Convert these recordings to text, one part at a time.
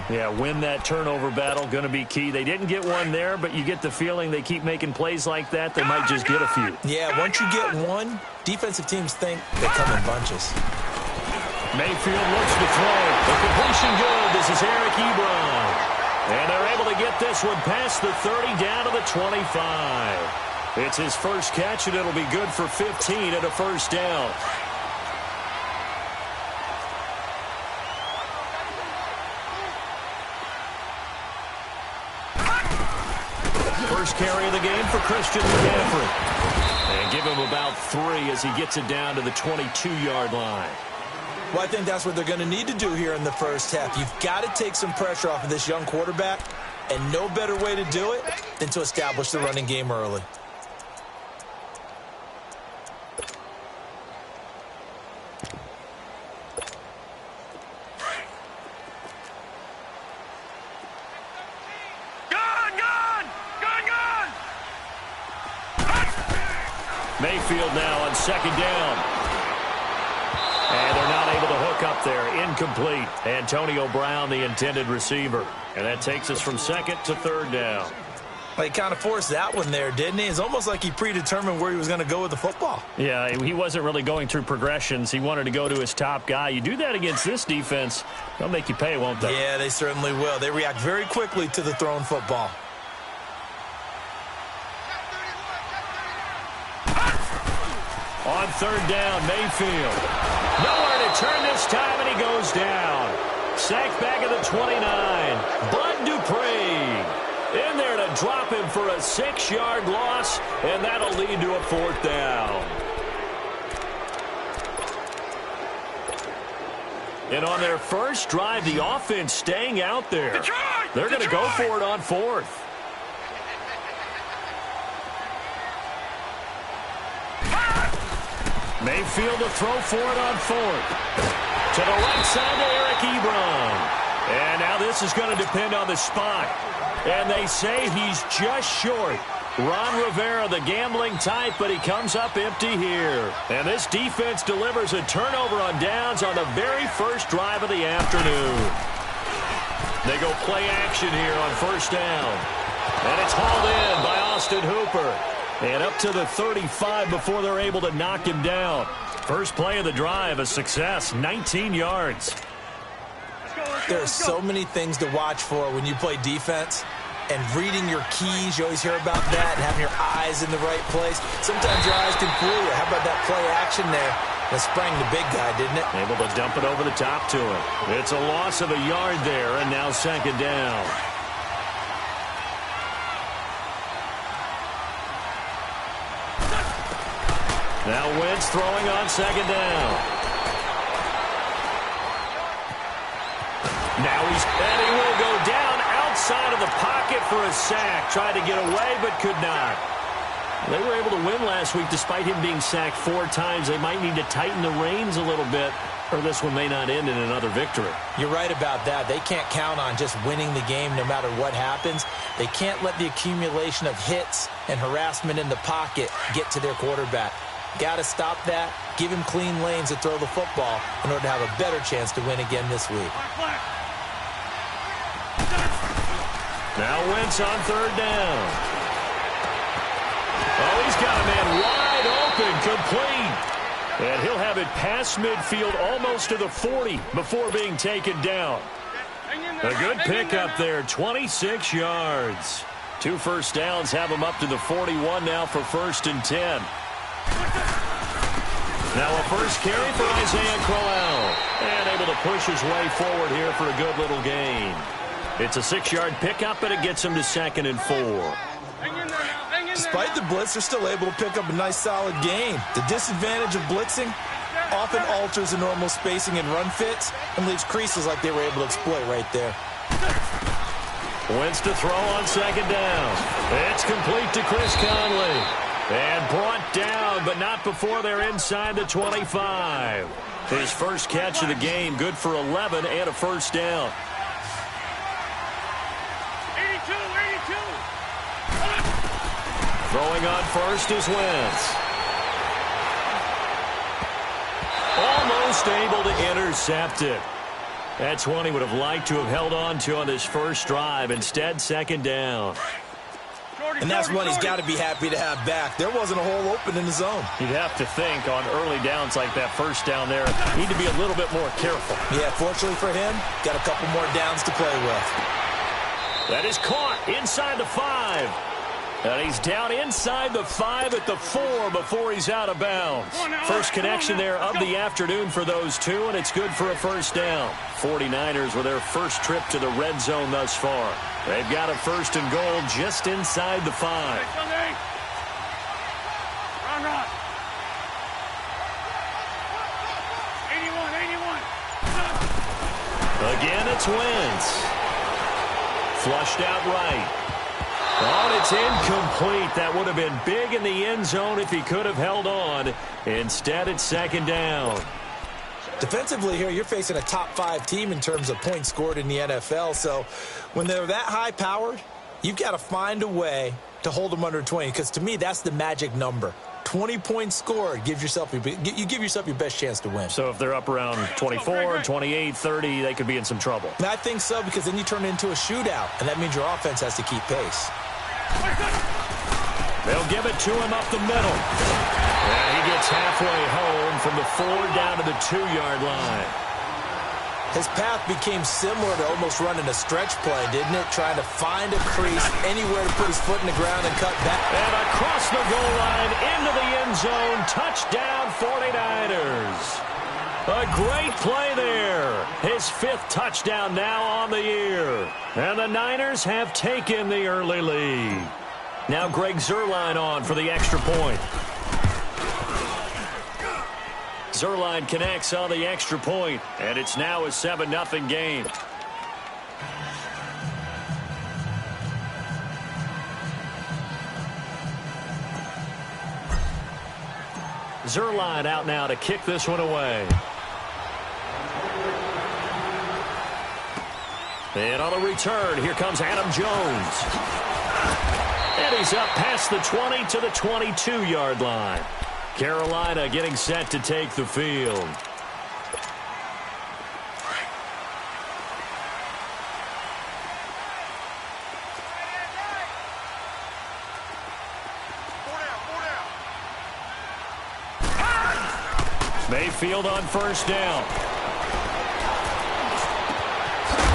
Yeah, win that turnover battle, going to be key. They didn't get one there, but you get the feeling they keep making plays like that, they might just get a few. Yeah, once you get one, defensive teams think they come in bunches. Mayfield looks to throw. The completion good. This is Eric Ebron. And they're able to get this one past the 30 down to the 25. It's his first catch, and it'll be good for 15 and a first down. First carry of the game for Christian McCaffrey. And give him about 3 as he gets it down to the 22-yard line. Well, I think that's what they're going to need to do here in the first half. You've got to take some pressure off of this young quarterback, and no better way to do it than to establish the running game early. Mayfield now on second down. And they're not able to hook up there. Incomplete. Antonio Brown, the intended receiver. And that takes us from second to third down. Well, he kind of forced that one there, didn't he? It's almost like he predetermined where he was going to go with the football. Yeah, he wasn't really going through progressions. He wanted to go to his top guy. You do that against this defense, they'll make you pay, won't they? Yeah, they certainly will. They react very quickly to the thrown football. On third down, Mayfield. Nowhere to turn this time, and he goes down. Sacked back at the 29. Bud Dupree in there to drop him for a 6-yard loss, and that'll lead to a fourth down. And on their first drive, the offense staying out there. They're going to go for it on fourth. Mayfield to throw for it on fourth. To the right side to Eric Ebron. And now this is going to depend on the spot. And they say he's just short. Ron Rivera, the gambling type, but he comes up empty here. And this defense delivers a turnover on downs on the very first drive of the afternoon. They go play action here on first down. And it's hauled in by Austin Hooper. And up to the 35 before they're able to knock him down. First play of the drive, a success, 19 yards. There are so many things to watch for when you play defense. And reading your keys, you always hear about that, and having your eyes in the right place. Sometimes your eyes can fool you. How about that play action there? That sprang the big guy, didn't it? Able to dump it over the top to him. It's a loss of a yard there, and now second down. Now Wentz throwing on second down. Now and he will go down outside of the pocket for a sack. Tried to get away, but could not. They were able to win last week despite him being sacked 4 times. They might need to tighten the reins a little bit, or this one may not end in another victory. You're right about that. They can't count on just winning the game no matter what happens. They can't let the accumulation of hits and harassment in the pocket get to their quarterback. Got to stop that, give him clean lanes to throw the football in order to have a better chance to win again this week. Now Wentz on third down. Oh, he's got a man wide open, complete. And he'll have it past midfield almost to the 40 before being taken down. A good pickup there, 26 yards. 2 first downs have him up to the 41 now for first and 10. Now a first carry for Isaiah Crowell. And able to push his way forward here for a good little gain. It's a 6-yard pickup, and it gets him to second and 4. Despite the blitz, they're still able to pick up a nice solid gain. The disadvantage of blitzing often alters the normal spacing and run fits and leaves creases like they were able to exploit right there. Wentz to throw on second down. It's complete to Chris Conley. And brought down, but not before they're inside the 25. His first catch of the game, good for 11 and a first down. 82. Throwing on first is Wentz. Almost able to intercept it. That's one he would have liked to have held on to on this first drive. Instead, second down. And that's one he's got to be happy to have back. There wasn't a hole open in the zone. You'd have to think on early downs like that first down there, need to be a little bit more careful. Yeah, fortunately for him, got a couple more downs to play with. That is caught inside the 5. And he's down inside the 5 at the 4 before he's out of bounds. First connection there of the afternoon for those two, and it's good for a first down. 49ers with their first trip to the red zone thus far. They've got a first and goal just inside the 5. Run. 81. Again, it's Wentz. Flushed out right. Oh, and it's incomplete. That would have been big in the end zone if he could have held on. Instead, it's second down. Defensively here, you're facing a top-5 team in terms of points scored in the NFL. So when they're that high-powered, you've got to find a way to hold them under 20. Because to me, that's the magic number. 20 points scored, you give yourself your best chance to win. So if they're up around 24, 28, 30, they could be in some trouble. And I think so, because then you turn it into a shootout, and that means your offense has to keep pace. They'll give it to him up the middle. And he gets halfway home from the 4 down to the 2-yard line. His path became similar to almost running a stretch play, didn't it? Trying to find a crease, anywhere to put his foot in the ground and cut back. And across the goal line, into the end zone, touchdown 49ers. A great play there. His 5th touchdown now on the year. And the Niners have taken the early lead. Now Greg Zuerlein on for the extra point. Zuerlein connects on the extra point, and it's now a 7-0 game. Zuerlein out now to kick this one away. And on the return, here comes Adam Jones. And he's up past the 20 to the 22-yard line. Carolina getting set to take the field. Mayfield on first down.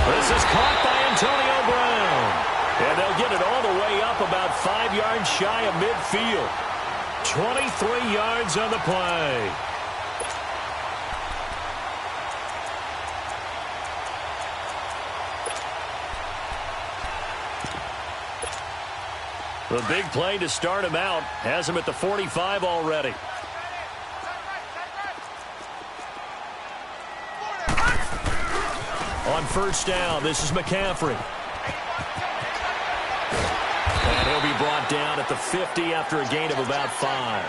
This is caught by Antonio Brown. And they'll get it all the way up about 5 yards shy of midfield. 23 yards on the play. The big play to start him out has him at the 45 already. On first down, this is McCaffrey. And he'll be brought down at the 50 after a gain of about 5.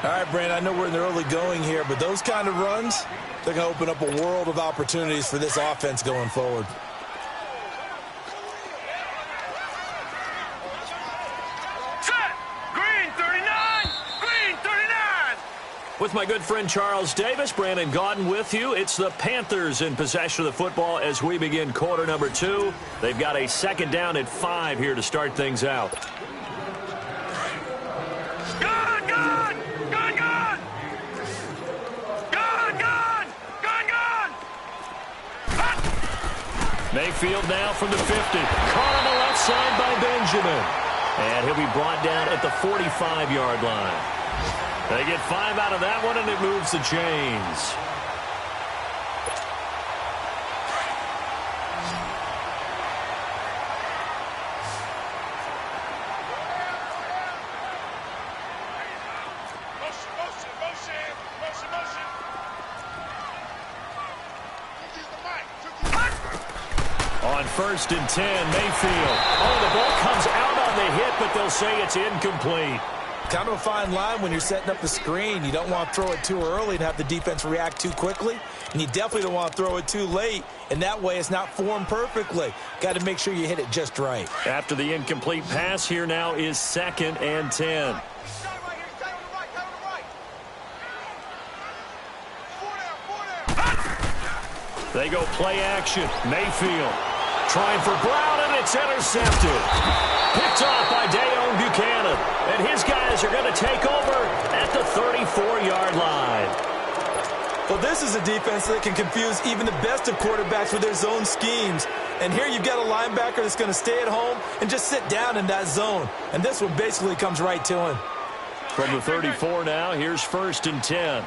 All right, Brandon, I know we're in the early going here, but those kind of runs, they're going to open up a world of opportunities for this offense going forward. With my good friend Charles Davis, Brandon Gaudin with you. It's the Panthers in possession of the football as we begin quarter number 2. They've got a second down at 5 here to start things out. Mayfield now from the 50. Caught on the left side by Benjamin. And he'll be brought down at the 45-yard line. They get 5 out of that one, and it moves the chains. On first and 10, Mayfield. Oh, the ball comes out on the hit, but they'll say it's incomplete. Kind of a fine line when you're setting up the screen. You don't want to throw it too early and have the defense react too quickly. And you definitely don't want to throw it too late. And that way it's not formed perfectly. Got to make sure you hit it just right. After the incomplete pass, here now is second and 10. They go play action. Mayfield trying for Brown, and it's intercepted. Picked off by Deone Buchanan. And his guys are going to take over at the 34-yard line. Well, this is a defense that can confuse even the best of quarterbacks with their zone schemes. And here you've got a linebacker that's going to stay at home and just sit down in that zone. And this one basically comes right to him. From the 34 now, here's 1st and 10.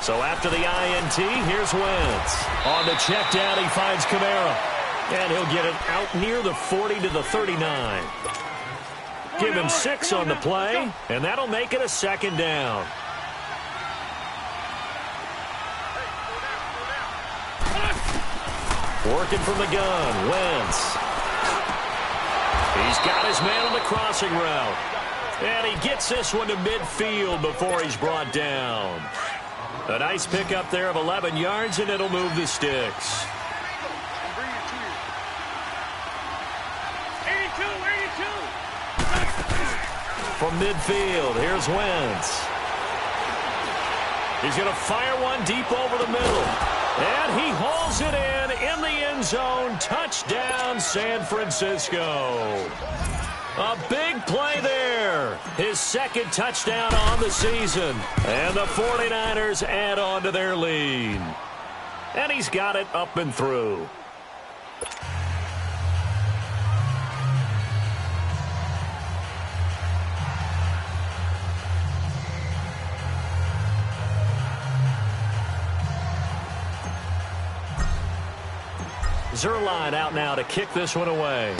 So after the INT, here's Wentz. On the check down, he finds Kamara. And he'll get it out near the 40 to the 39. Give him 6 on the play, and that'll make it a 2nd down. Working from the gun, Wentz. He's got his man on the crossing route. And he gets this one to midfield before he's brought down. A nice pickup there of 11 yards, and it'll move the sticks. From midfield, here's Wentz. He's going to fire one deep over the middle. And he hauls it in the end zone. Touchdown, San Francisco. A big play there. His 2nd touchdown on the season. And the 49ers add on to their lead. And he's got it up and through. Zuerlein out now to kick this one away.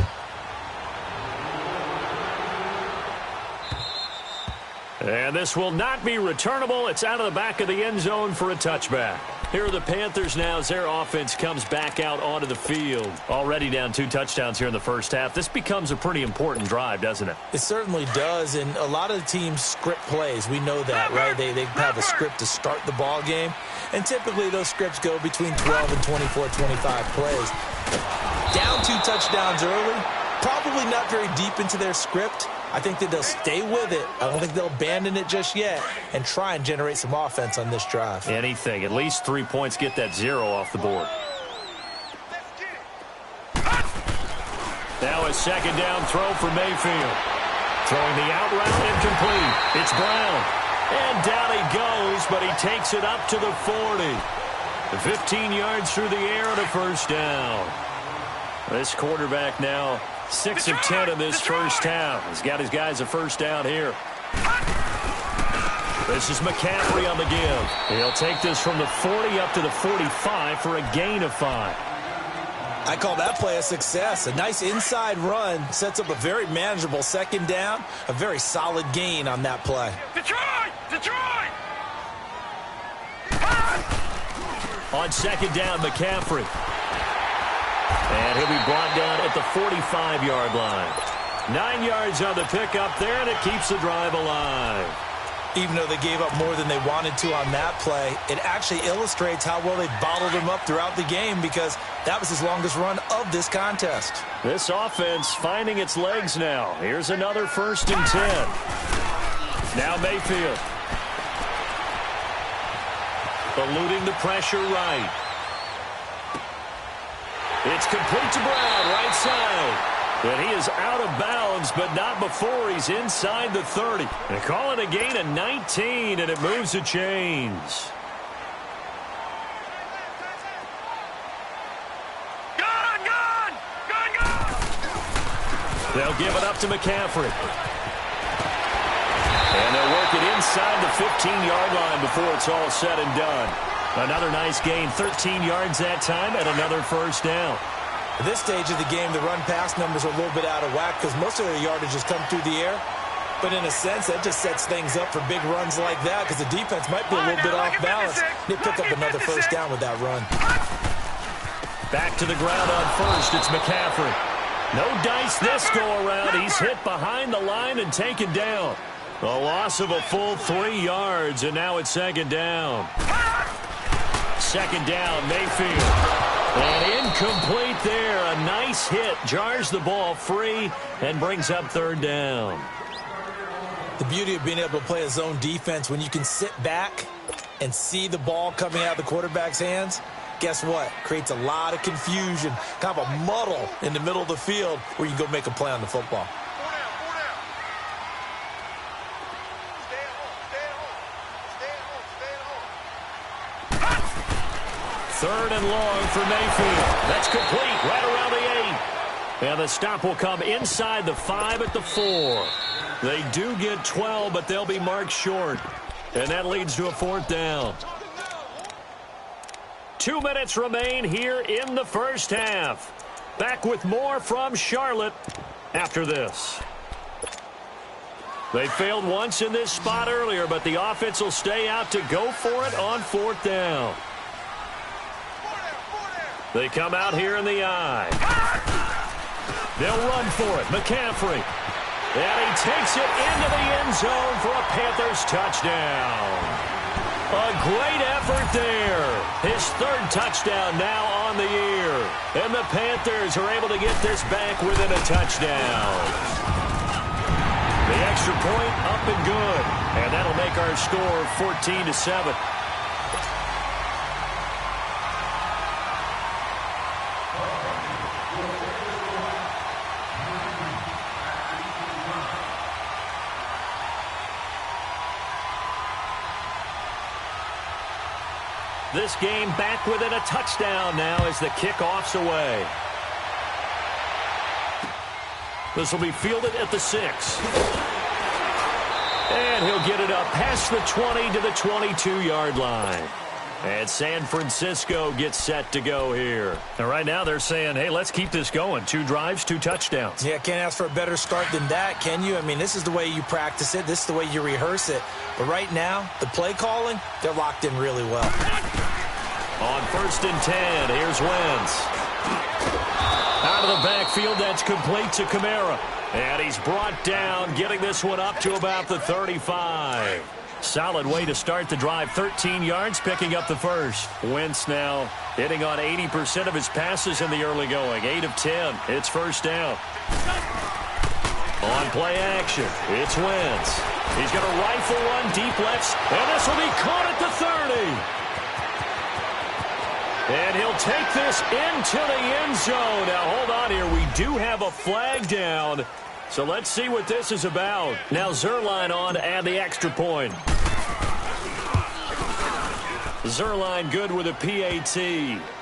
And this will not be returnable. It's out of the back of the end zone for a touchback. Here are the Panthers now as their offense comes back out onto the field. Already down 2 touchdowns here in the first half. This becomes a pretty important drive, doesn't it? It certainly does, and a lot of the teams script plays. We know that, right? They have a script to start the ball game, and typically those scripts go between 12 and 24, 25 plays. Down 2 touchdowns early, probably not very deep into their script. I think that they'll stay with it. I don't think they'll abandon it just yet and try and generate some offense on this drive. Anything. At least 3 points, get that 0 off the board. Now a 2nd down throw for Mayfield. Throwing the out route incomplete. It's Brown. And down he goes, but he takes it up to the 40. 15 yards through the air and a 1st down. This quarterback now 6 of 10 in this first half. He's got his guys a 1st down here. This is McCaffrey on the give. He'll take this from the 40 up to the 45 for a gain of 5. I call that play a success. A nice inside run sets up a very manageable 2nd down. A very solid gain on that play. Detroit! Detroit! On 2nd down, McCaffrey. And he'll be brought down at the 45-yard line. 9 yards on the pickup there, and it keeps the drive alive. Even though they gave up more than they wanted to on that play, it actually illustrates how well they bottled him up throughout the game because that was his longest run of this contest. This offense finding its legs now. Here's another 1st and 10. Now Mayfield. Eluding the pressure right. It's complete to Brown, right side. And he is out of bounds, but not before he's inside the 30. They call it a gain of 19, and it moves the chains. They'll give it up to McCaffrey. And they'll work it inside the 15-yard line before it's all said and done. Another nice gain, 13 yards that time, and another 1st down. At this stage of the game, the run-pass numbers are a little bit out of whack because most of their yardage has come through the air. But in a sense, that just sets things up for big runs like that because the defense might be a little bit off balance. They pick up another 1st down with that run. Back to the ground on 1st. It's McCaffrey. No dice this go-around. He's hit behind the line and taken down. A loss of a full 3 yards, and now it's 2nd down. 2nd down, Mayfield. And incomplete there. A nice hit. Jars the ball free and brings up 3rd down. The beauty of being able to play a zone defense, when you can sit back and see the ball coming out of the quarterback's hands, guess what? Creates a lot of confusion, kind of a muddle in the middle of the field where you can go make a play on the football. Third and long for Mayfield. That's complete right around the 8. And the stop will come inside the 5 at the 4. They do get 12, but they'll be marked short. And that leads to a 4th down. 2 minutes remain here in the first half. Back with more from Charlotte after this. They failed once in this spot earlier, but the offense will stay out to go for it on 4th down. They come out here in the I. They'll run for it. McCaffrey. And he takes it into the end zone for a Panthers touchdown. A great effort there. His 3rd touchdown now on the year. And the Panthers are able to get this back within a touchdown. The extra point up and good. And that'll make our score 14-7. This game back within a touchdown now as the kickoff's away. This will be fielded at the 6. And he'll get it up past the 20 to the 22-yard line. And San Francisco gets set to go here. And right now they're saying, hey, let's keep this going. 2 drives, 2 touchdowns. Yeah, can't ask for a better start than that, can you? I mean, this is the way you practice it. This is the way you rehearse it. But right now, the play calling, they're locked in really well. On 1st and 10, here's Wentz. Out of the backfield, that's complete to Kamara. And he's brought down, getting this one up to about the 35. Solid way to start the drive. 13 yards, picking up the 1st. Wentz now hitting on 80% of his passes in the early going. 8 of 10. It's 1st down. On play action, it's Wentz. He's going to rifle one deep left, and this will be caught at the 30. And he'll take this into the end zone. Now, hold on here. We do have a flag down. So let's see what this is about. Now Zerline on to add the extra point. Zerline good with a PAT.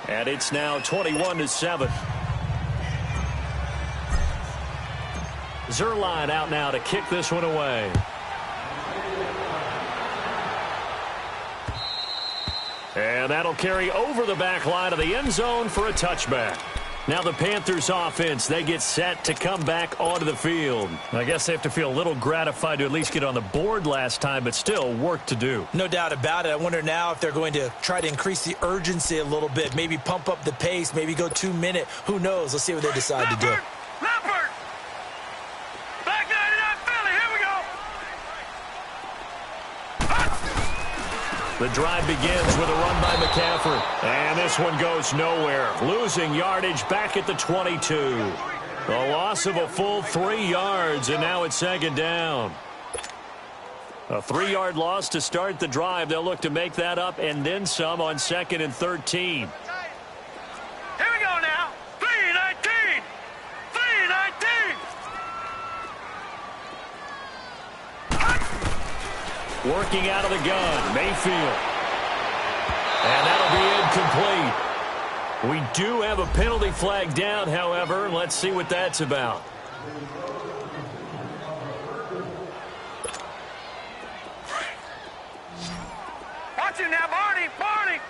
And it's now 21-7. Zerline out now to kick this one away. And that'll carry over the back line of the end zone for a touchback. Now the Panthers offense, they get set to come back onto the field. I guess they have to feel a little gratified to at least get on the board last time, but still work to do. No doubt about it. I wonder now if they're going to try to increase the urgency a little bit, maybe pump up the pace, maybe go 2-minute. Who knows? Let's see what they decide to do. Leopard! Back 99 Philly, here we go! The drive begins with a run by McCaffrey. And this one goes nowhere. Losing yardage back at the 22. A loss of a full 3 yards, and now it's 2nd down. A 3-yard loss to start the drive. They'll look to make that up and then some on 2nd and 13. Here we go now. 3-19! 3-19! Working out of the gun, Mayfield. And that'll be incomplete. We do have a penalty flag down, however. Let's see what that's about. Watch him now, Barney! Barney!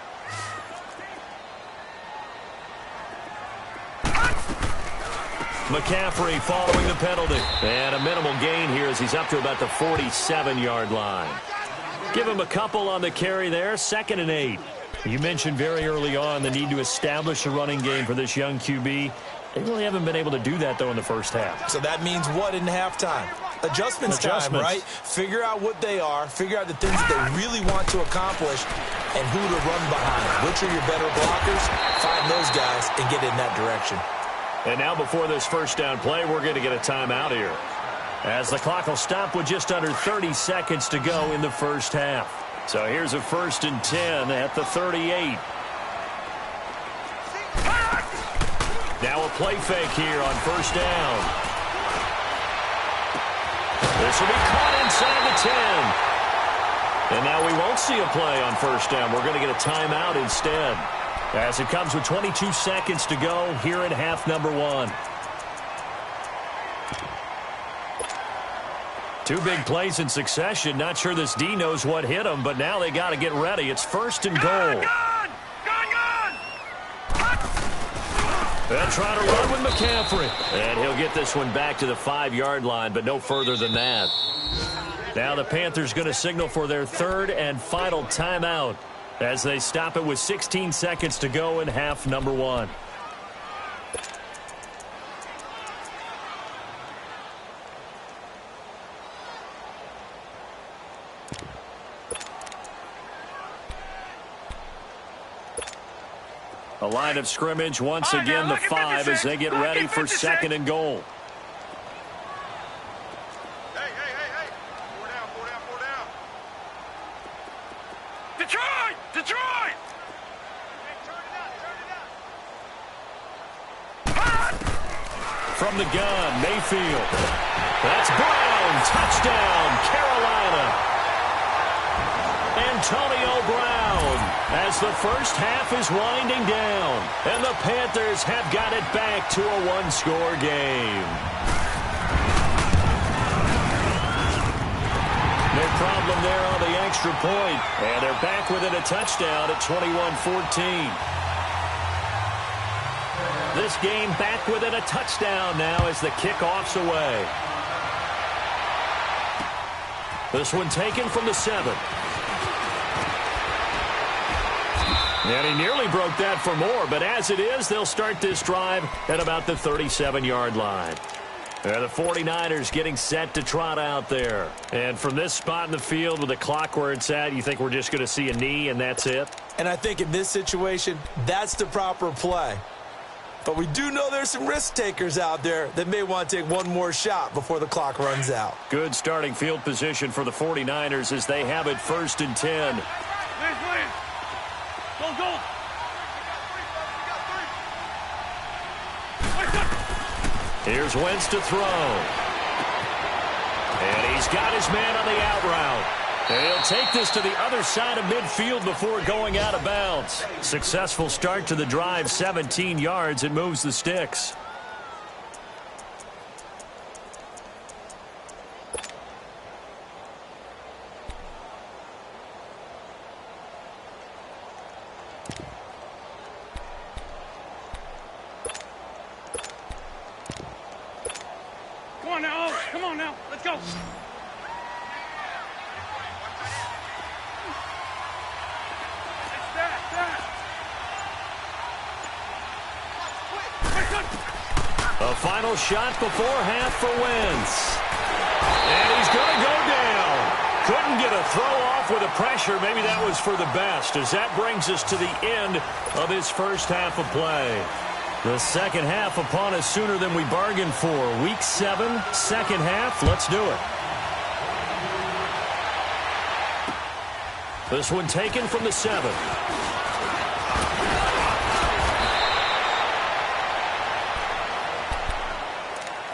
McCaffrey following the penalty. And a minimal gain here as he's up to about the 47-yard line. Give him a couple on the carry there. 2nd and 8. You mentioned very early on the need to establish a running game for this young QB. They really haven't been able to do that, though, in the first half. So that means what in halftime? Adjustments time, right? Figure out what they are, figure out the things that they really want to accomplish, and who to run behind. Which are your better blockers? Find those guys and get in that direction. And now before this first down play, we're going to get a timeout here. as the clock will stop with just under 30 seconds to go in the first half. So here's a 1st and 10 at the 38. Now a play fake here on 1st down. This will be caught inside the 10. And now we won't see a play on 1st down. We're going to get a timeout instead, as it comes with 22 seconds to go here in half number 1. 2 big plays in succession. Not sure this D knows what hit him, but now they got to get ready. It's 1st and goal. They'll try to run with McCaffrey. And he'll get this one back to the 5-yard line, but no further than that. Now the Panthers going to signal for their 3rd and final timeout as they stop it with 16 seconds to go in half number 1. A line of scrimmage once again, the 5, as they get ready for 2nd and goal. Hey. 4 down. Detroit! From the gun, Mayfield. That's Brown. Touchdown, Carolina. Antonio Brown, as the first half is winding down, and the Panthers have got it back to a 1-score game. No problem there on the extra point, and they're back within a touchdown at 21-14. This game back within a touchdown now as the kickoff's away. This one taken from the 7. And he nearly broke that for more, but as it is, they'll start this drive at about the 37-yard line. And the 49ers getting set to trot out there. And from this spot in the field with the clock where it's at, you think we're just going to see a knee and that's it? And I think in this situation, that's the proper play. But we do know there's some risk takers out there that may want to take one more shot before the clock runs out. Good starting field position for the 49ers as they have it 1st and 10. Go. Here's Wentz to throw. And he's got his man on the out route. And he'll take this to the other side of midfield before going out of bounds. Successful start to the drive, 17 yards. It moves the sticks. Come on now. Let's go. A final shot before half for Wentz. And he's going to go down. Couldn't get a throw off with the pressure. Maybe that was for the best, as that brings us to the end of his first half of play. The second half upon us sooner than we bargained for. Week 7, second half. Let's do it. This one taken from the 7.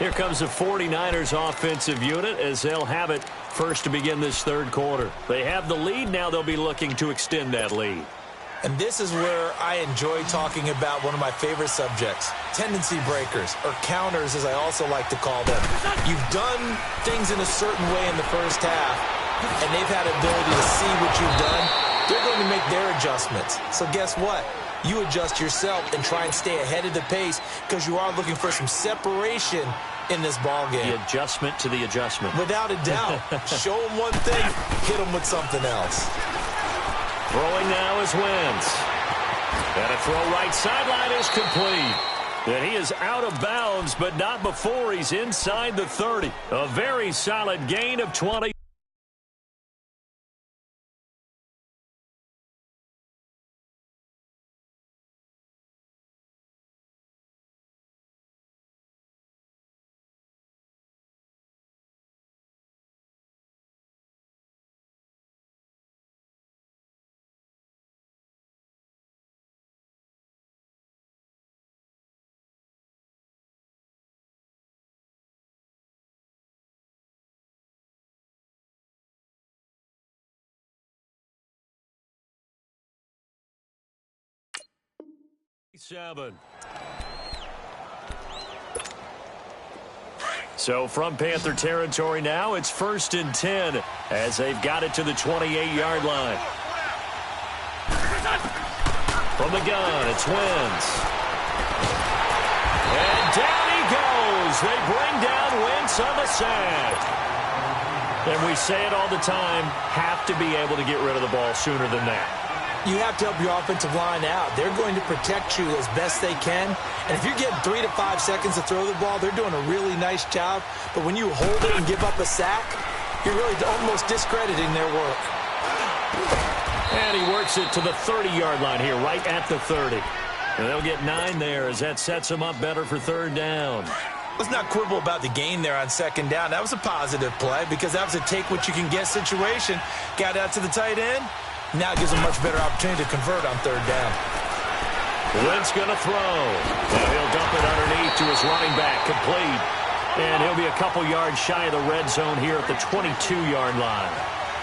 Here comes the 49ers offensive unit as they'll have it first to begin this third quarter. They have the lead. Now they'll be looking to extend that lead. And this is where I enjoy talking about one of my favorite subjects, tendency breakers, or counters as I also like to call them. You've done things in a certain way in the first half, and they've had ability to see what you've done. They're going to make their adjustments. So guess what? You adjust yourself and try and stay ahead of the pace because you are looking for some separation in this ball game. The adjustment to the adjustment. Without a doubt. Show them one thing, hit them with something else. Throwing now is Wentz. And a throw right sideline is complete. And he is out of bounds, but not before he's inside the 30. A very solid gain of 20. 7. So from Panther territory now, it's 1st and 10 as they've got it to the 28-yard line. From the gun, it's Wentz. And down he goes. They bring down Wentz on the sack. And we say it all the time, have to be able to get rid of the ball sooner than that. You have to help your offensive line out. They're going to protect you as best they can. And if you're getting 3 to 5 seconds to throw the ball, they're doing a really nice job. But when you hold it and give up a sack, you're really almost discrediting their work. And he works it to the 30-yard line here, right at the 30. And they'll get 9 there as that sets them up better for 3rd down. Let's not quibble about the gain there on 2nd down. That was a positive play because that was a take-what-you-can-get situation. Got out to the tight end. Now it gives them a much better opportunity to convert on 3rd down. Wentz going to throw. Now he'll dump it underneath to his running back, complete. And he'll be a couple yards shy of the red zone here at the 22-yard line.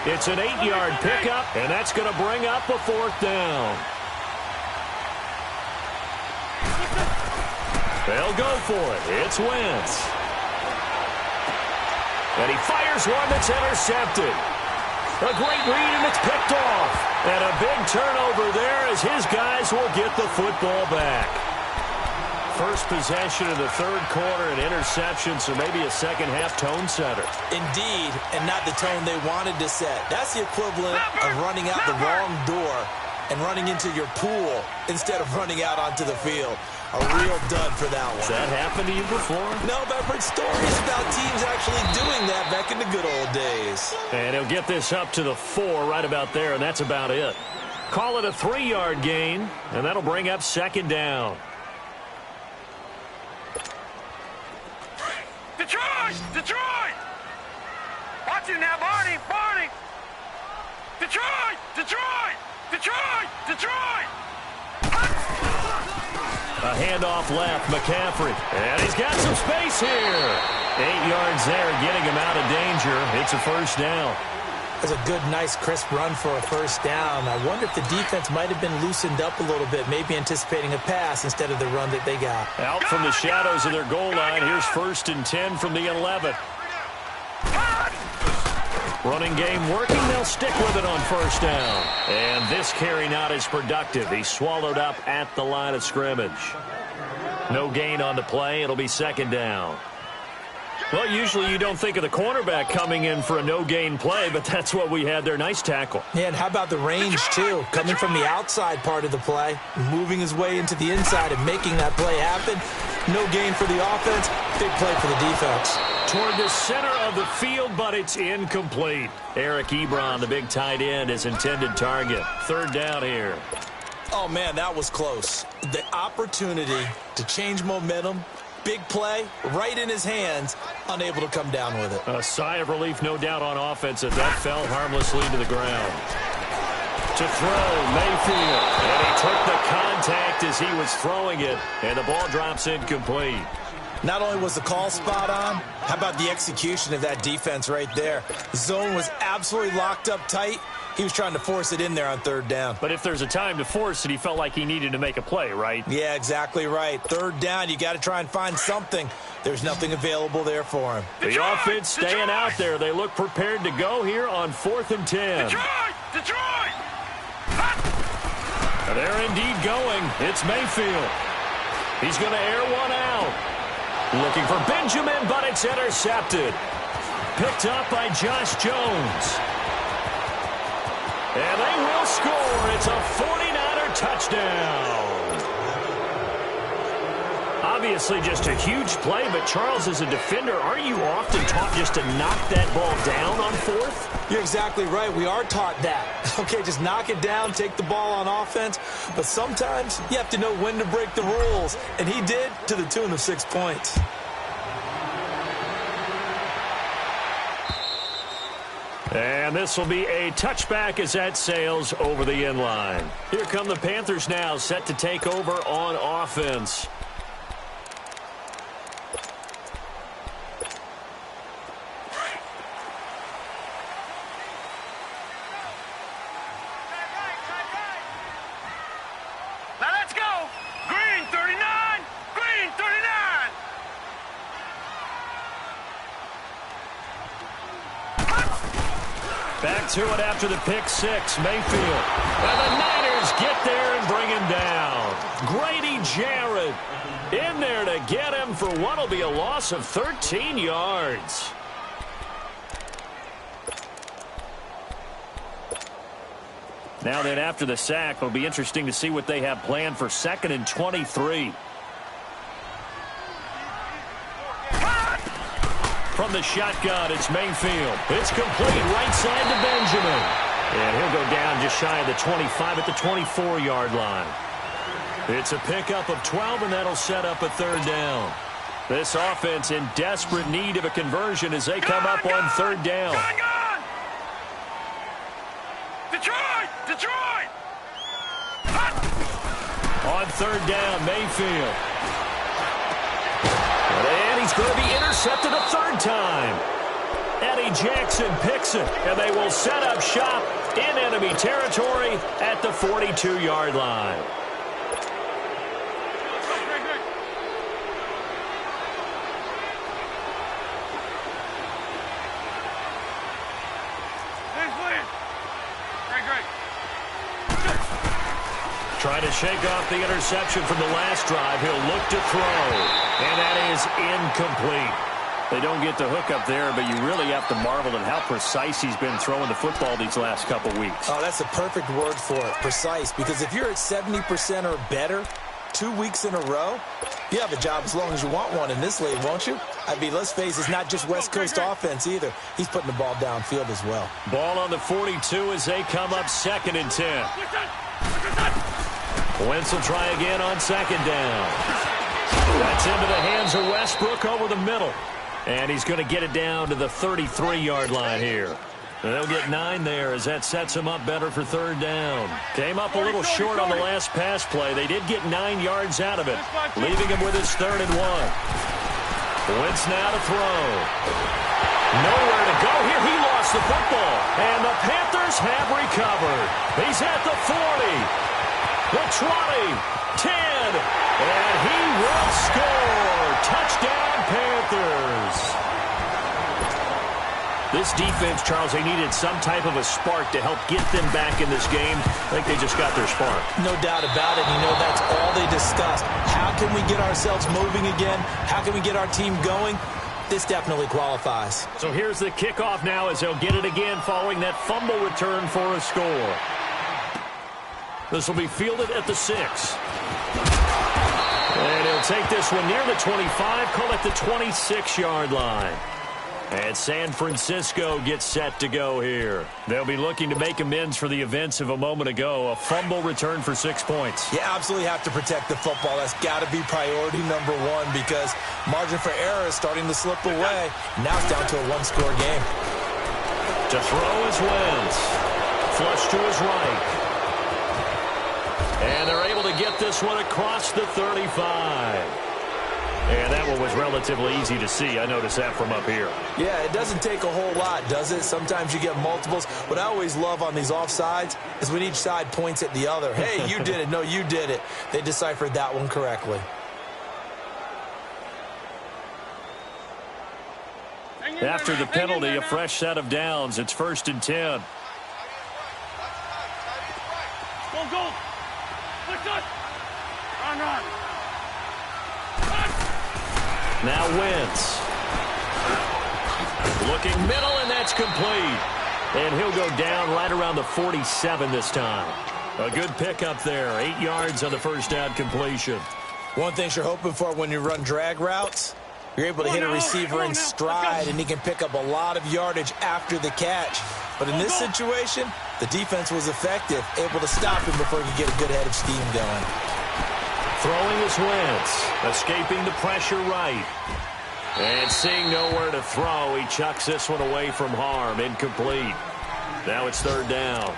It's an 8-yard pickup, and that's going to bring up a 4th down. They'll go for it. It's Wentz. And he fires one that's intercepted. A great read, and it's picked off. And a big turnover there as his guys will get the football back. First possession of the 3rd quarter, an interception, so maybe a second-half tone setter. Indeed, and not the tone they wanted to set. That's the equivalent of running out the wrong door and running into your pool instead of running out onto the field. A real dud for that one. Has that happened to you before? No, but I've heard stories about teams actually doing that back in the good old days. And he'll get this up to the 4 right about there, and that's about it. Call it a 3-yard gain, and that'll bring up 2nd down. Detroit! Detroit! Watch it now, Barney! Barney! Detroit! Detroit! Detroit! Detroit! A handoff left, McCaffrey. And he's got some space here. 8 yards there, getting him out of danger. It's a 1st down. That's a good, nice, crisp run for a 1st down. I wonder if the defense might have been loosened up a little bit, maybe anticipating a pass instead of the run that they got. Out from the shadows of their goal line. Here's 1st and 10 from the 11. Running game working. They'll stick with it on 1st down. And this carry not as productive. He's swallowed up at the line of scrimmage. No gain on the play. It'll be 2nd down. Well, usually you don't think of the cornerback coming in for a no-gain play, but that's what we had there. Nice tackle. Yeah, and how about the range, too? Coming from the outside part of the play, moving his way into the inside and making that play happen. No gain for the offense, big play for the defense. Toward the center of the field, but it's incomplete. Eric Ebron, the big tight end, is intended target. 3rd down here. Oh, man, that was close. The opportunity to change momentum, big play, right in his hands, unable to come down with it. A sigh of relief, no doubt, on offense as that fell harmlessly to the ground. To throw, Mayfield. And he took the contact as he was throwing it, and the ball drops incomplete. Not only was the call spot on, how about the execution of that defense right there? The zone was absolutely locked up tight. He was trying to force it in there on 3rd down. But if there's a time to force it, he felt like he needed to make a play, right? Yeah, exactly right. 3rd down, you got to try and find something. There's nothing available there for him. The offense staying out there. They look prepared to go here on 4th and 10. Detroit! Detroit! They're indeed going. It's Mayfield. He's going to air one out. Looking for Benjamin, but it's intercepted. Picked up by Josh Jones. And they will score. It's a 49er touchdown. Obviously just a huge play, but Charles, as a defender, aren't you often taught just to knock that ball down on 4th? You're exactly right. We are taught that. Okay, just knock it down, take the ball on offense. But sometimes you have to know when to break the rules. And he did, to the tune of 6 points. And this will be a touchback as that sails over the end line. Here come the Panthers now, set to take over on offense. Now let's go! Green! Back to it after the pick six, Mayfield. And the Niners get there and bring him down. Grady Jarrett in there to get him for what will be a loss of 13 yards. Now then, after the sack, it'll be interesting to see what they have planned for 2nd and 23. From the shotgun, it's Mayfield. It's complete right side to Benjamin. And he'll go down just shy of the 25 at the 24-yard line. It's a pickup of 12, and that'll set up a 3rd down. This offense in desperate need of a conversion as they come up on 3rd down. Detroit! On 3rd down, Mayfield. And he's going to be intercepted a 3rd time. Eddie Jackson picks it, and they will set up shop in enemy territory at the 42-yard line. Trying to shake off the interception from the last drive. He'll look to throw, and that is incomplete. They don't get the hook up there, but you really have to marvel at how precise he's been throwing the football these last couple weeks. Oh, that's a perfect word for it, precise, because if you're at 70% or better 2 weeks in a row, you have a job as long as you want one in this league, won't you? I mean, let's face it, it's not just West Coast offense either. He's putting the ball downfield as well. Ball on the 42 as they come up 2nd and 10. Wentz will try again on 2nd down. That's into the hands of Westbrook over the middle. And he's going to get it down to the 33-yard line here. And they'll get 9 there as that sets him up better for 3rd down. Came up a little short on the last pass play. They did get 9 yards out of it, leaving him with his 3rd and 1. Wentz now to throw. Nowhere to go here. He lost the football. And the Panthers have recovered. He's at the 40. The 20, 10, and he will score. Touchdown, Panthers. This defense, Charles, they needed some type of a spark to help get them back in this game. I think they just got their spark. No doubt about it. You know, that's all they discussed. How can we get ourselves moving again? How can we get our team going? This definitely qualifies. So here's the kickoff now as they'll get it again following that fumble return for a score. This will be fielded at the 6. And he'll take this one near the 25, call it the 26-yard line. And San Francisco gets set to go here. They'll be looking to make amends for the events of a moment ago. A fumble return for 6 points. You absolutely have to protect the football. That's got to be priority number 1 because margin for error is starting to slip away. Now it's down to a 1-score game. To throw is Wentz. Flush to his right. And they're able to get this one across the 35. And that one was relatively easy to see. I noticed that from up here. Yeah, it doesn't take a whole lot, does it? Sometimes you get multiples. What I always love on these offsides is when each side points at the other. Hey, you did it. No, you did it. They deciphered that one correctly. After the penalty, a fresh set of downs. It's 1st and 10. Go. Run. Now Wentz. Looking middle, and that's complete. And he'll go down right around the 47 this time. A good pickup there. 8 yards on the first down completion. One thing you're hoping for when you run drag routes, you're able to hit a receiver in stride, and he can pick up a lot of yardage after the catch. But in this situation, the defense was effective, able to stop him before he could get a good head of steam going. Throwing is Wentz, escaping the pressure right. And seeing nowhere to throw, he chucks this one away from harm, incomplete. Now it's 3rd down.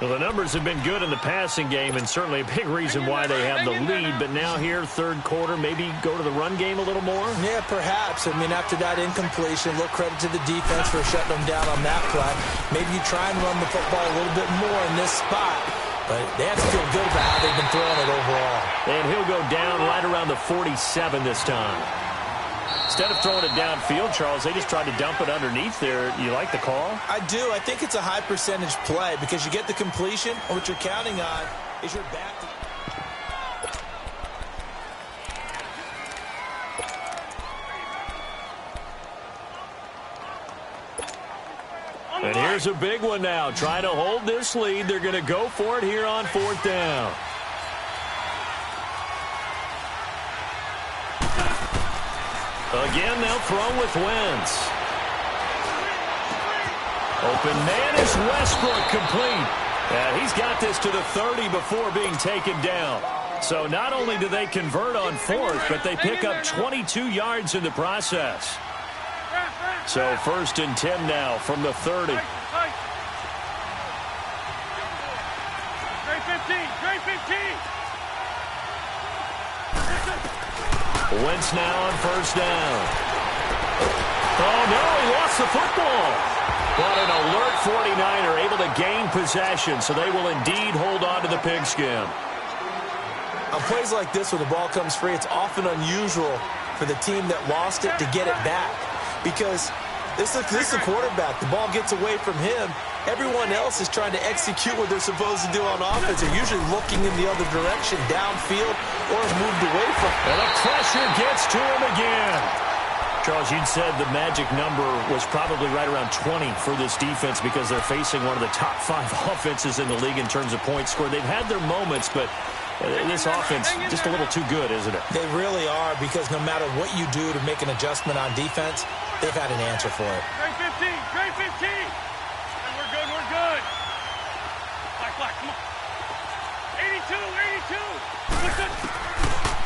Well, the numbers have been good in the passing game, and certainly a big reason why they have the lead. But now here, 3rd quarter, maybe go to the run game a little more? Yeah, perhaps. I mean, after that incompletion, a little credit to the defense for shutting them down on that play. Maybe you try and run the football a little bit more in this spot. But they have to feel good about how they've been throwing it overall. And he'll go down right around the 47 this time. Instead of throwing it downfield, Charles, they just tried to dump it underneath there. You like the call? I do. I think it's a high percentage play because you get the completion, and what you're counting on is your back. And here's a big one now. Trying to hold this lead. They're going to go for it here on 4th down. Again, they'll throw with Wentz. Open man is Westbrook, complete. And he's got this to the 30 before being taken down. So not only do they convert on 4th, but they pick up 22 yards in the process. So 1st and 10 now from the 30. Trey 15. Wentz now on 1st down. Oh, no, he lost the football. But an alert 49er able to gain possession, so they will indeed hold on to the pigskin. On plays like this where the ball comes free, it's often unusual for the team that lost it to get it back. Because this is a quarterback. The ball gets away from him. Everyone else is trying to execute what they're supposed to do on offense. They're usually looking in the other direction, downfield, or has moved away from it. And the pressure gets to him again. Charles, you'd said the magic number was probably right around 20 for this defense because they're facing one of the top 5 offenses in the league in terms of points scored. They've had their moments, but this offense just a little too good, isn't it? They really are, because no matter what you do to make an adjustment on defense, they've had an answer for it. Trey 15. And we're good. Black, come on. 82.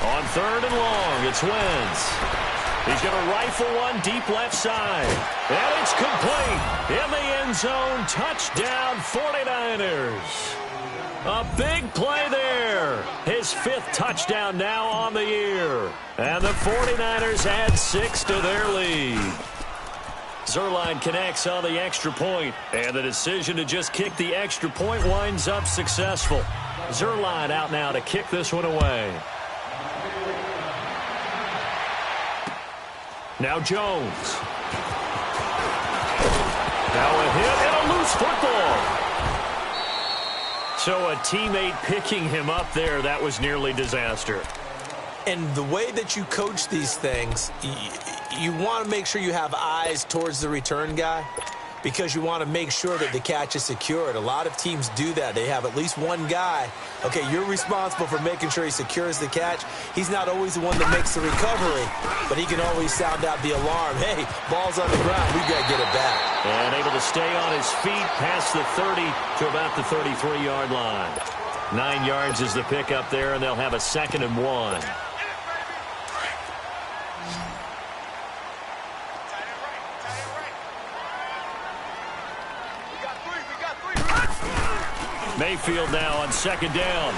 On 3rd and long, it's Wentz. He's going to rifle one deep left side. And it's complete. In the end zone, touchdown 49ers. A big play there. His 5th touchdown now on the year. And the 49ers add 6 to their lead. Zuerlein connects on the extra point, and the decision to just kick the extra point winds up successful. Zuerlein out now to kick this one away. Now Jones. Now a hit and a loose football. So a teammate picking him up there, that was nearly disaster. And the way that you coach these things, you want to make sure you have eyes towards the return guy because you want to make sure that the catch is secured. A lot of teams do that. They have at least one guy. Okay, you're responsible for making sure he secures the catch. He's not always the one that makes the recovery, but he can always sound out the alarm. Hey, ball's on the ground. We've got to get it back. And able to stay on his feet past the 30 to about the 33-yard line. 9 yards is the pickup there, and they'll have a 2nd and 1. Mayfield now on 2nd down.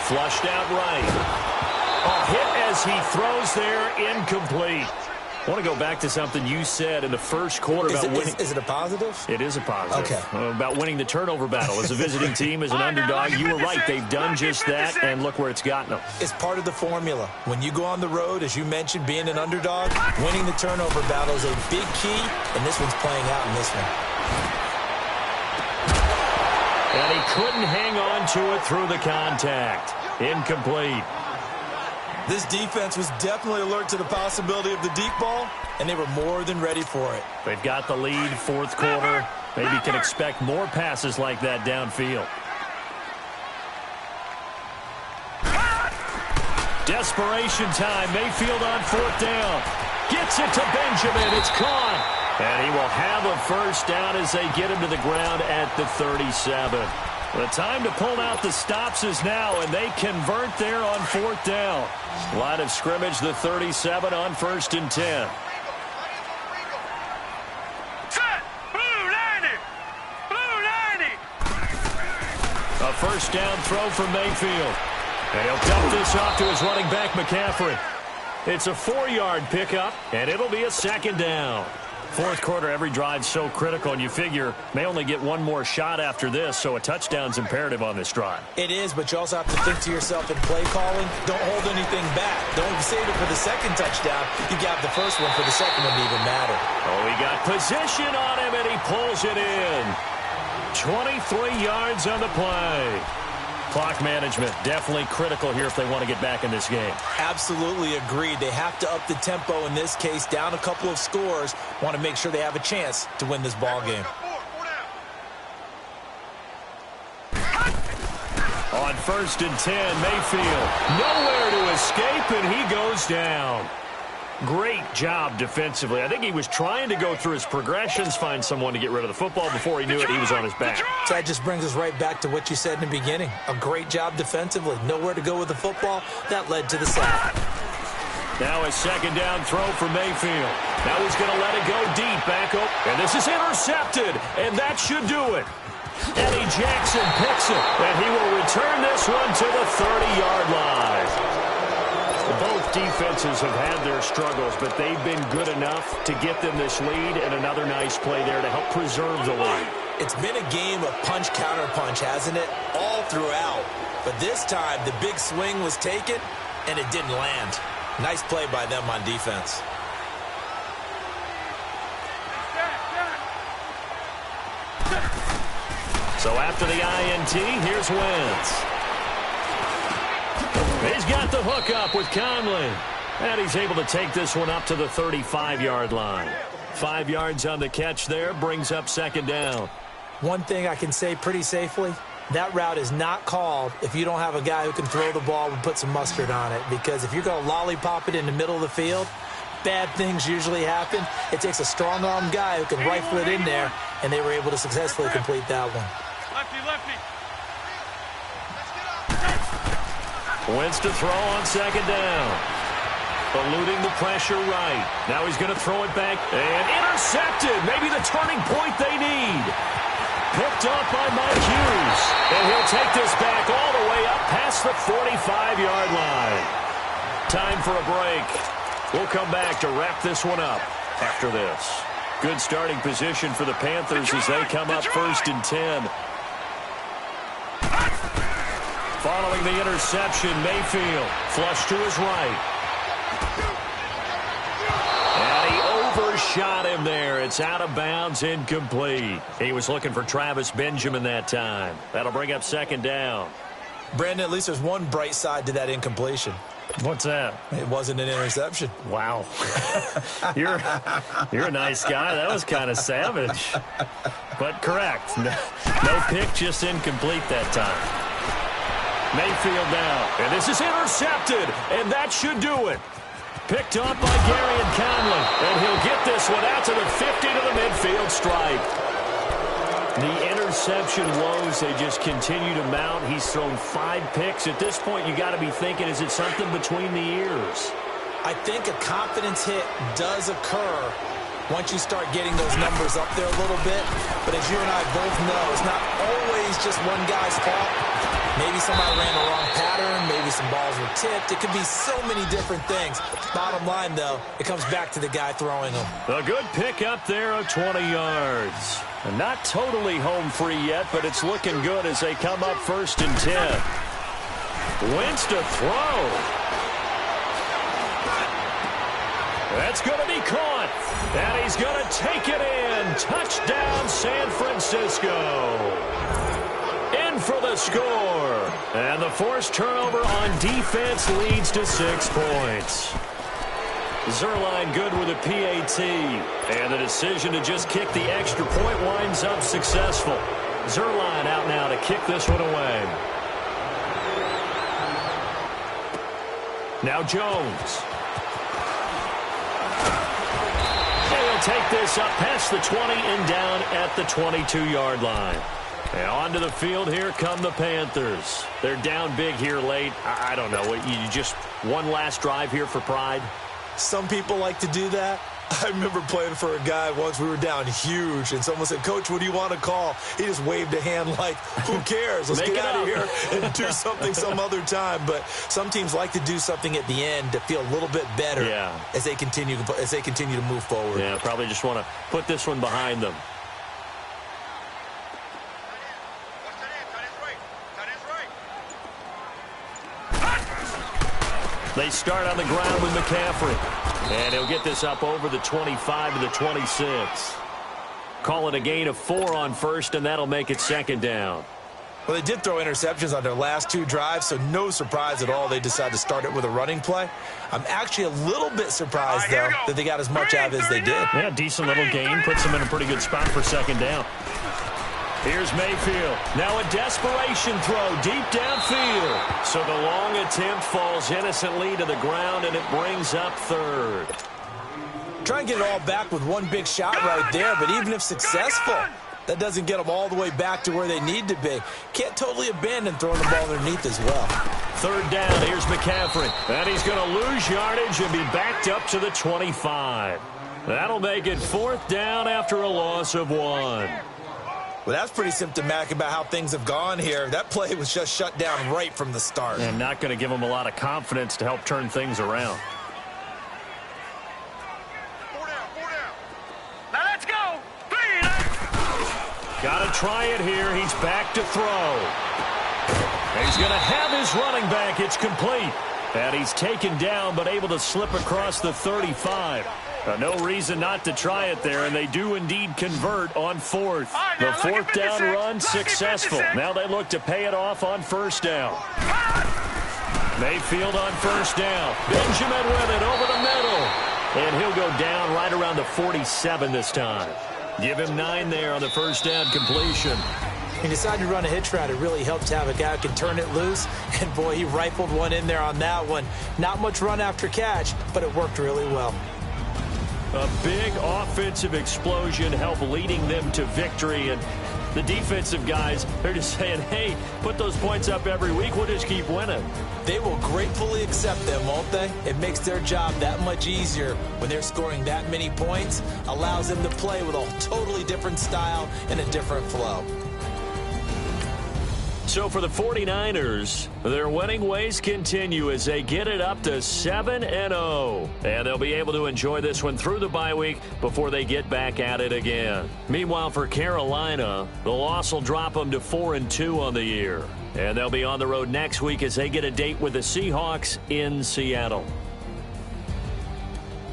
Flushed out right. A hit as he throws there, incomplete. I want to go back to something you said in the first quarter about winning. Is it a positive? It is a positive. Okay. About winning the turnover battle. As a visiting team, as an underdog, you were right. They've done just that, and look where it's gotten them. It's part of the formula. When you go on the road, as you mentioned, being an underdog, winning the turnover battle is a big key, and this one's playing out in this one. And he couldn't hang on to it through the contact. Incomplete. This defense was definitely alert to the possibility of the deep ball, and they were more than ready for it. They've got the lead, 4th quarter. Maybe can expect more passes like that downfield. Desperation time. Mayfield on 4th down. Gets it to Benjamin. It's caught. And he will have a 1st down as they get him to the ground at the 37. The time to pull out the stops is now, and they convert there on 4th down. Line of scrimmage, the 37 on 1st and 10. Set! Blue 90! Blue 90! A 1st down throw from Mayfield. And he'll dump this off to his running back, McCaffrey. It's a 4-yard pickup, and it'll be a 2nd down. Fourth quarter, every drive's so critical, and you figure may only get one more shot after this, so a touchdown's imperative on this drive. It is, but you also have to think to yourself in play calling, don't hold anything back. Don't save it for the second touchdown. You got the first one for the second one to even matter. Oh, he got position on him, and he pulls it in. 23 yards on the play. Clock management definitely critical here if they want to get back in this game. Absolutely agreed. They have to up the tempo in this case, down a couple of scores. Want to make sure they have a chance to win this ball game. On 1st and 10, Mayfield nowhere to escape, and he goes down. Great job defensively. I think he was trying to go through his progressions, find someone to get rid of the football. Before he knew it, he was on his back. So that just brings us right back to what you said in the beginning. A great job defensively. Nowhere to go with the football. That led to the sack. Now a second down throw for Mayfield. Now he's going to let it go deep back up. And this is intercepted. And that should do it. Eddie Jackson picks it. And he will return this one to the 30-yard line. Both defenses have had their struggles, but they've been good enough to get them this lead, and another nice play there to help preserve the lead. It's been a game of punch-counter-punch, hasn't it? All throughout. But this time, the big swing was taken, and it didn't land. Nice play by them on defense. So after the INT, here's Wentz. He's got the hook up with Conley. And he's able to take this one up to the 35-yard line. 5 yards on the catch there, brings up second down. One thing I can say pretty safely, that route is not called if you don't have a guy who can throw the ball and put some mustard on it. Because if you're going to lollipop it in the middle of the field, bad things usually happen. It takes a strong-arm guy who can rifle it in there, and they were able to successfully complete that one. Lefty. Wentz to throw on second down. Eluding the pressure right. Now he's going to throw it back. And intercepted. Maybe the turning point they need. Picked up by Mike Hughes. And he'll take this back all the way up past the 45-yard line. Time for a break. We'll come back to wrap this one up after this. Good starting position for the Panthers as they come up 1st and 10. Following the interception, Mayfield flush to his right. And he overshot him there. It's out of bounds, incomplete. He was looking for Travis Benjamin that time. That'll bring up second down. Brandon, at least there's one bright side to that incompletion. What's that? It wasn't an interception. Wow. You're a nice guy. That was kind of savage. But correct. No pick, just incomplete that time. Mayfield now, and this is intercepted, and that should do it. Picked up by Gary and Conley, and he'll get this one out to the 50 to the midfield stripe. The interception woes, they just continue to mount. He's thrown 5 picks. At this point, you got to be thinking, is it something between the ears? I think a confidence hit does occur once you start getting those numbers up there a little bit. But as you and I both know, it's not always just one guy's fault. Maybe somebody ran the wrong pattern. Maybe some balls were tipped. It could be so many different things. Bottom line, though, it comes back to the guy throwing them. A good pick up there of 20 yards. And not totally home free yet, but it's looking good as they come up 1st and 10. Wentz to throw. That's going to be caught. And he's going to take it in. Touchdown, San Francisco. In for the score. And the forced turnover on defense leads to 6 points. Zerline good with a PAT. And the decision to just kick the extra point winds up successful. Zerline out now to kick this one away. Now Jones. He'll take this up past the 20 and down at the 22-yard line. And onto the field here come the Panthers. They're down big here late. I don't know. You just one last drive here for pride? Some people like to do that. I remember playing for a guy once. We were down huge, and someone said, "Coach, what do you want to call?" He just waved a hand like, who cares? Let's get out of here and do something some other time. But some teams like to do something at the end to feel a little bit better as they continue to move forward. Yeah, probably just want to put this one behind them. They start on the ground with McCaffrey. And he'll get this up over the 25 to the 26. Call it a gain of 4 on first, and that'll make it second down. Well, they did throw interceptions on their last 2 drives, so no surprise at all they decided to start it with a running play. I'm actually a little bit surprised, though, that they got as much out of it as they did. Yeah, decent little gain. Puts them in a pretty good spot for second down. Here's Mayfield. Now a desperation throw deep downfield. So the long attempt falls innocently to the ground, and it brings up third. Try and get it all back with one big shot right there, but even if successful, that doesn't get them all the way back to where they need to be. Can't totally abandon throwing the ball underneath as well. Third down, here's McCaffrey. And he's going to lose yardage and be backed up to the 25. That'll make it 4th down after a loss of 1. Well, that's pretty symptomatic about how things have gone here. That play was just shut down right from the start. And not going to give them a lot of confidence to help turn things around. 4 down. Now let's go. 3. Got to try it here. He's back to throw. He's going to have his running back. It's complete. And he's taken down but able to slip across the 35. No reason not to try it there, and they do indeed convert on 4th. The 4th down run successful. Now they look to pay it off on 1st down. Mayfield on 1st down. Benjamin with it over the middle. And he'll go down right around the 47 this time. Give him 9 there on the 1st down completion. He decided to run a hitch route. It really helped to have a guy who can turn it loose. And, boy, he rifled one in there on that one. Not much run after catch, but it worked really well. A big offensive explosion helped leading them to victory. And the defensive guys, they're just saying, hey, put those points up every week. We'll just keep winning. They will gratefully accept them, won't they? It makes their job that much easier when they're scoring that many points. Allows them to play with a totally different style and a different flow. So for the 49ers, their winning ways continue as they get it up to 7-0. And they'll be able to enjoy this one through the bye week before they get back at it again. Meanwhile, for Carolina, the loss will drop them to 4-2 on the year. And they'll be on the road next week as they get a date with the Seahawks in Seattle.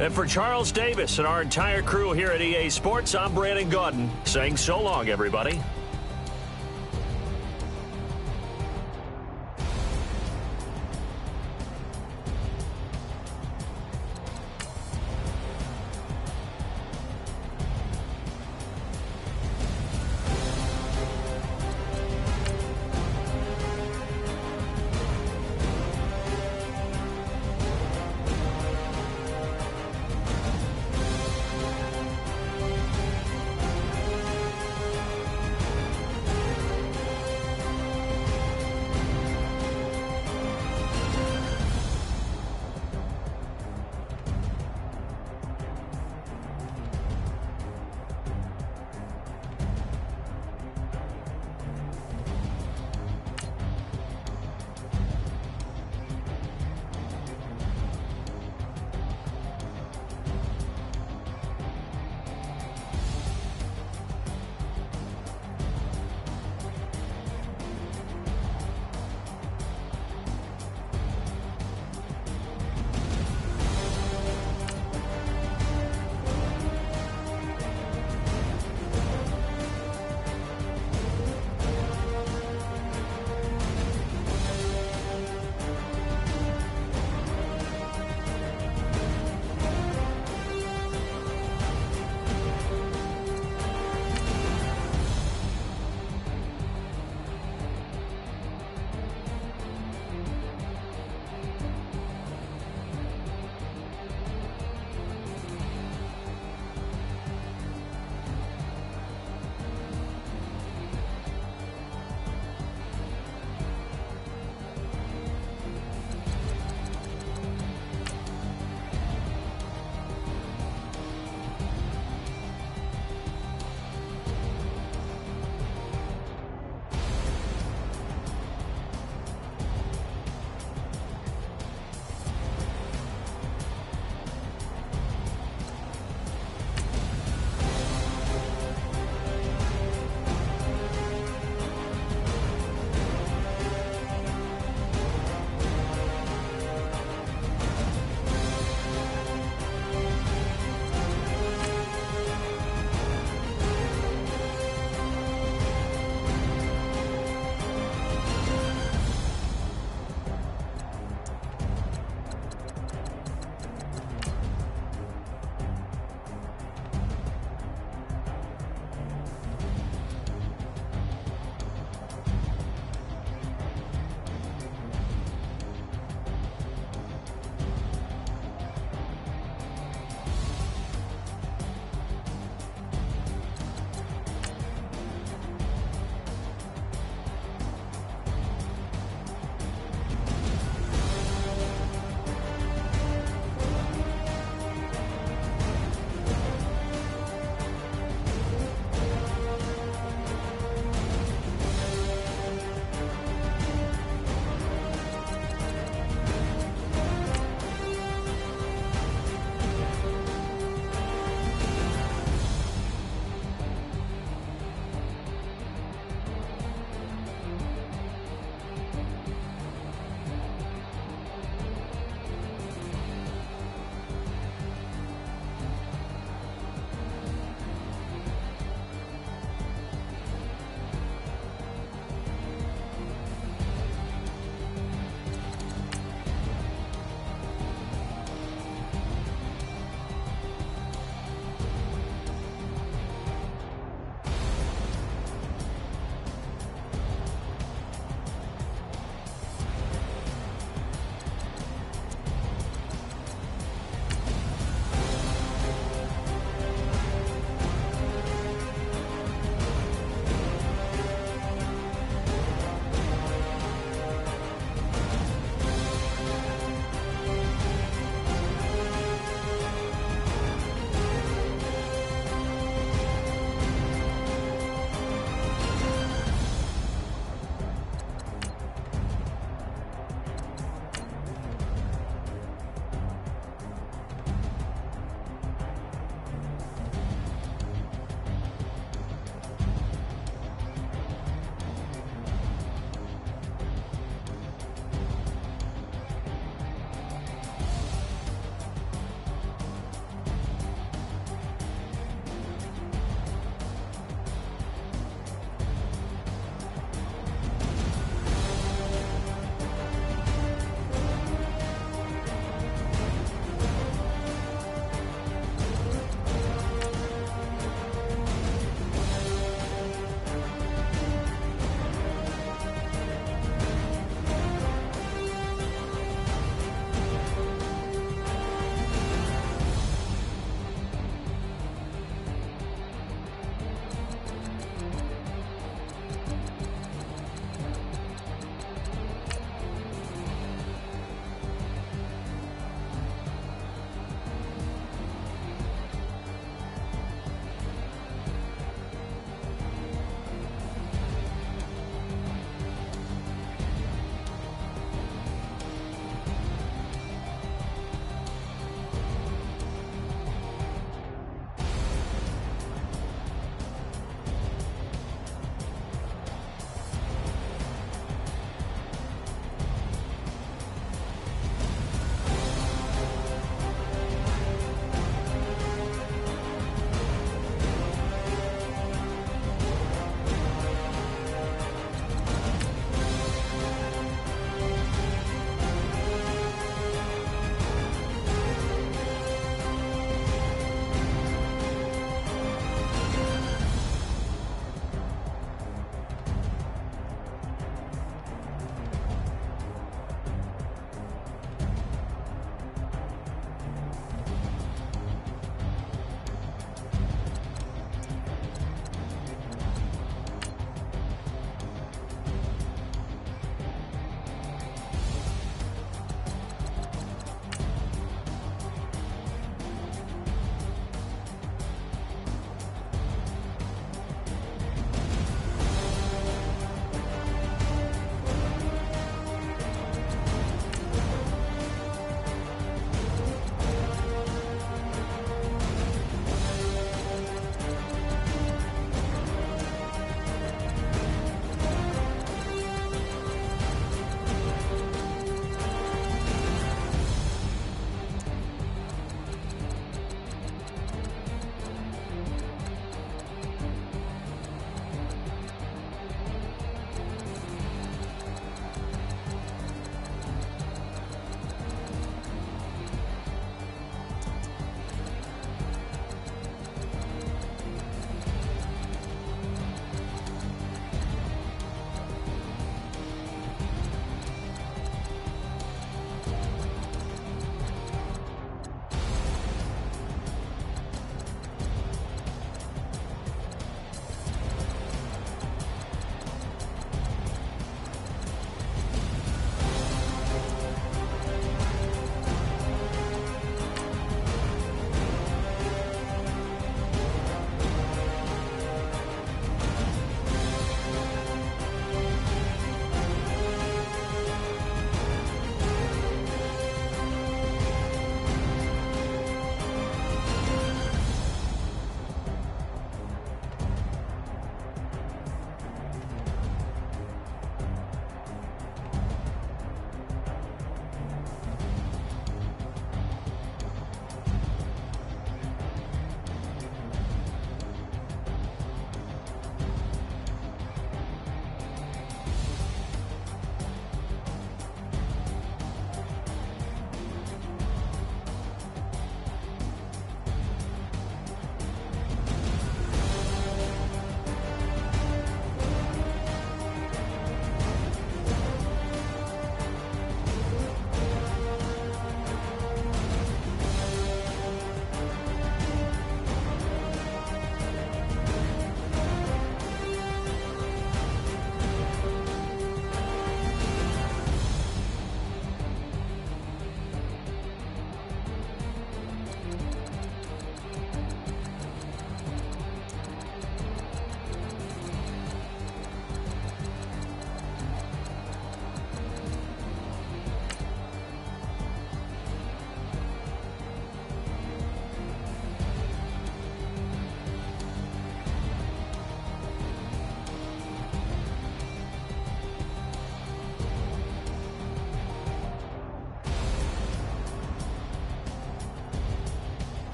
And for Charles Davis and our entire crew here at EA Sports, I'm Brandon Gaudin saying so long, everybody.